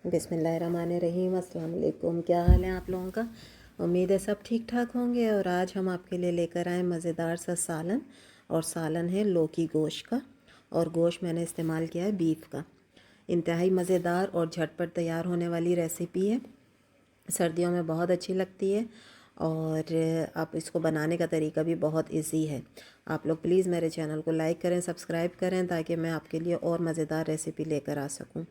बिस्मिल्लाहिर्रहमानिर्रहीम। अस्सलाम वालेकुम। क्या हाल है आप लोगों का? उम्मीद है सब ठीक ठाक होंगे। और आज हम आपके लिए लेकर आए मज़ेदार सा सालन। और सालन है लौकी गोश्त का, और गोश्त मैंने इस्तेमाल किया है बीफ का। इंतहाई मज़ेदार और झटपट तैयार होने वाली रेसिपी है। सर्दियों में बहुत अच्छी लगती है और आप इसको बनाने का तरीका भी बहुत इजी है। आप लोग प्लीज़ मेरे चैनल को लाइक करें, सब्सक्राइब करें, ताकि मैं आपके लिए और मज़ेदार रेसिपी लेकर आ सकूं।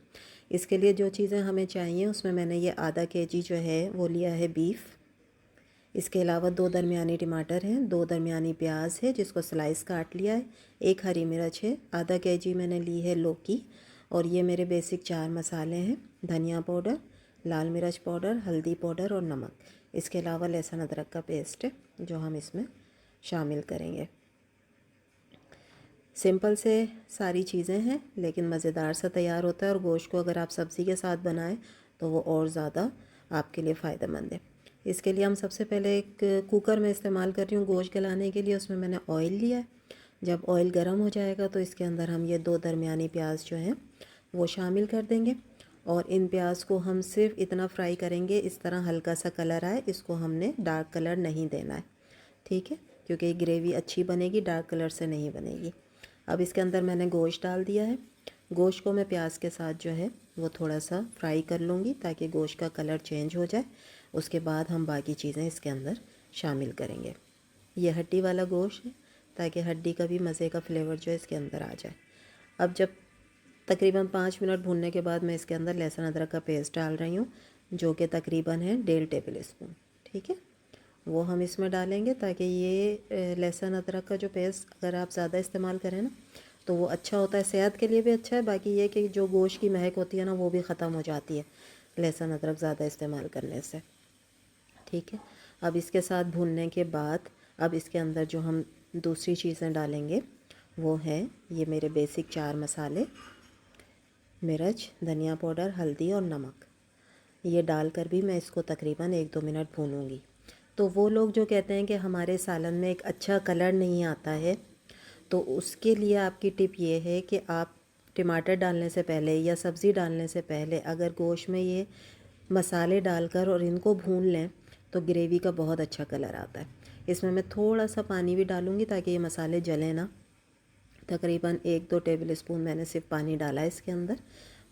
इसके लिए जो चीज़ें हमें चाहिए उसमें मैंने ये आधा केजी जो है वो लिया है बीफ। इसके अलावा 2 दरमियानी टमाटर हैं, 2 दरमियानी प्याज है जिसको स्लाइस काट लिया है, 1 हरी मिर्च है, आधा केजी मैंने ली है लौकी। और ये मेरे बेसिक 4 मसाले हैं: धनिया पाउडर, लाल मिर्च पाउडर, हल्दी पाउडर और नमक। इसके अलावा लहसुन अदरक का पेस्ट है जो हम इसमें शामिल करेंगे। सिंपल से सारी चीज़ें हैं लेकिन मज़ेदार सा तैयार होता है। और गोश्त को अगर आप सब्ज़ी के साथ बनाएं तो वो और ज़्यादा आपके लिए फ़ायदेमंद है। इसके लिए हम सबसे पहले एक कुकर में इस्तेमाल कर रही हूँ गोश्त गलाने के लिए। उसमें मैंने ऑयल लिया है। जब ऑयल गर्म हो जाएगा तो इसके अंदर हम ये 2 दरमियानी प्याज जो हैं वो शामिल कर देंगे। और इन प्याज को हम सिर्फ इतना फ्राई करेंगे इस तरह हल्का सा कलर आए। इसको हमने डार्क कलर नहीं देना है, ठीक है, क्योंकि ग्रेवी अच्छी बनेगी, डार्क कलर से नहीं बनेगी। अब इसके अंदर मैंने गोश्त डाल दिया है। गोश्त को मैं प्याज के साथ जो है वो थोड़ा सा फ्राई कर लूँगी ताकि गोश्त का कलर चेंज हो जाए। उसके बाद हम बाकी चीज़ें इसके अंदर शामिल करेंगे। ये हड्डी वाला गोश्त है ताकि हड्डी का भी मज़े का फ्लेवर जो है इसके अंदर आ जाए। अब जब तकरीबन 5 मिनट भूनने के बाद मैं इसके अंदर लहसुन अदरक का पेस्ट डाल रही हूँ जो कि तकरीबन है 1.5 टेबल स्पून, ठीक है। वो हम इसमें डालेंगे ताकि ये लहसुन अदरक का जो पेस्ट अगर आप ज़्यादा इस्तेमाल करें ना तो वो अच्छा होता है, सेहत के लिए भी अच्छा है। बाकी ये कि जो गोश्त की महक होती है ना वो भी ख़त्म हो जाती है लहसुन अदरक ज़्यादा इस्तेमाल करने से, ठीक है। अब इसके साथ भूनने के बाद अब इसके अंदर जो हम दूसरी चीज़ें डालेंगे वो है ये मेरे बेसिक 4 मसाले: मिर्च, धनिया पाउडर, हल्दी और नमक। ये डालकर भी मैं इसको तकरीबन 1-2 मिनट भूनूंगी। तो वो लोग जो कहते हैं कि हमारे सालन में एक अच्छा कलर नहीं आता है, तो उसके लिए आपकी टिप ये है कि आप टमाटर डालने से पहले या सब्ज़ी डालने से पहले अगर गोश्त में ये मसाले डालकर और इनको भून लें तो ग्रेवी का बहुत अच्छा कलर आता है। इसमें मैं थोड़ा सा पानी भी डालूँगी ताकि ये मसाले जलें ना। तकरीबन 1-2 टेबल स्पून मैंने सिर्फ पानी डाला है इसके अंदर।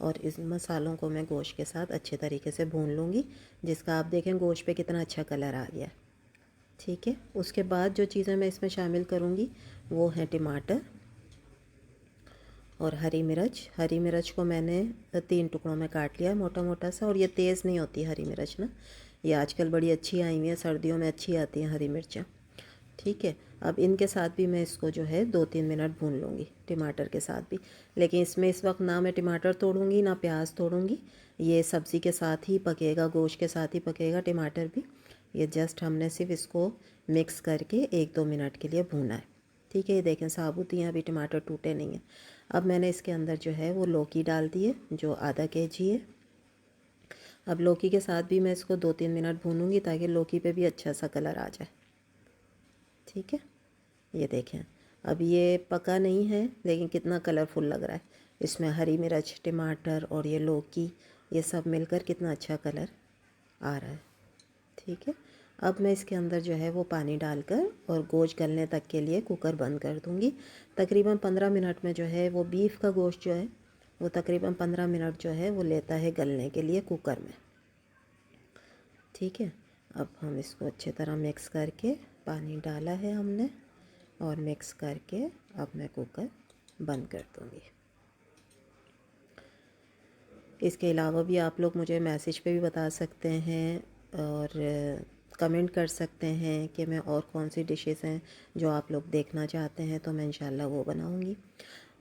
और इस मसालों को मैं गोश्त के साथ अच्छे तरीके से भून लूँगी, जिसका आप देखें गोश्त पे कितना अच्छा कलर आ गया, ठीक है। उसके बाद जो चीज़ें मैं इसमें शामिल करूँगी वो है टमाटर और हरी मिर्च। हरी मिर्च को मैंने 3 टुकड़ों में काट लिया है मोटा मोटा सा। और ये तेज़ नहीं होती हरी मिर्च ना, ये आजकल बड़ी अच्छी आई हुई है, सर्दियों में अच्छी आती हैं हरी मिर्चें, ठीक है। अब इनके साथ भी मैं इसको जो है 2-3 मिनट भून लूँगी टमाटर के साथ भी। लेकिन इसमें इस वक्त ना मैं टमाटर तोड़ूँगी ना प्याज तोड़ूँगी, ये सब्ज़ी के साथ ही पकेगा, गोश्त के साथ ही पकेगा टमाटर भी। ये जस्ट हमने सिर्फ इसको मिक्स करके 1-2 मिनट के लिए भूना है, ठीक है। ये देखें साबुत ही अभी टमाटर टूटे नहीं हैं। अब मैंने इसके अंदर जो है वो लौकी डाल दी है जो आधा केजी है। अब लौकी के साथ भी मैं इसको 2-3 मिनट भूनूँगी ताकि लौकी पे भी अच्छा सा कलर आ जाए, ठीक है। ये देखें अब ये पका नहीं है लेकिन कितना कलरफुल लग रहा है। इसमें हरी मिर्च, टमाटर और ये लौकी ये सब मिलकर कितना अच्छा कलर आ रहा है, ठीक है। अब मैं इसके अंदर जो है वो पानी डालकर और गोश्त गलने तक के लिए कुकर बंद कर दूँगी। तकरीबन 15 मिनट में जो है वो बीफ का गोश्त जो है वो तकरीबन 15 मिनट जो है वो लेता है गलने के लिए कुकर में, ठीक है। अब हम इसको अच्छी तरह मिक्स करके, पानी डाला है हमने और मिक्स करके अब मैं कुकर बंद कर दूँगी। इसके अलावा भी आप लोग मुझे मैसेज पे भी बता सकते हैं और कमेंट कर सकते हैं कि मैं और कौन सी डिशेस हैं जो आप लोग देखना चाहते हैं, तो मैं इंशाल्लाह वो बनाऊँगी।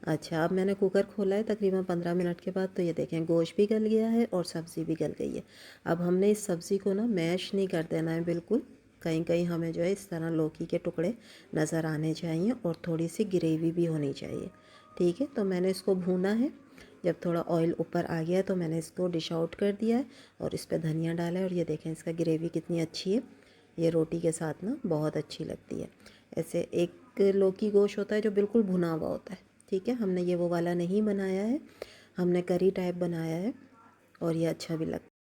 अच्छा, अब मैंने कुकर खोला है तकरीबन 15 मिनट के बाद, तो ये देखें गोश्त भी गल गया है और सब्ज़ी भी गल गई है। अब हमने इस सब्ज़ी को ना मैश नहीं कर देना है बिल्कुल, कहीं कहीं हमें जो है इस तरह लौकी के टुकड़े नज़र आने चाहिए और थोड़ी सी ग्रेवी भी होनी चाहिए, ठीक है। तो मैंने इसको भूना है। जब थोड़ा ऑयल ऊपर आ गया तो मैंने इसको डिश आउट कर दिया है और इस पर धनिया डाला है। और ये देखें इसका ग्रेवी कितनी अच्छी है, ये रोटी के साथ ना बहुत अच्छी लगती है। ऐसे एक लौकी गोश्त होता है जो बिल्कुल भुना हुआ होता है, ठीक है। हमने ये वो वाला नहीं बनाया है, हमने करी टाइप बनाया है और ये अच्छा भी लगता है।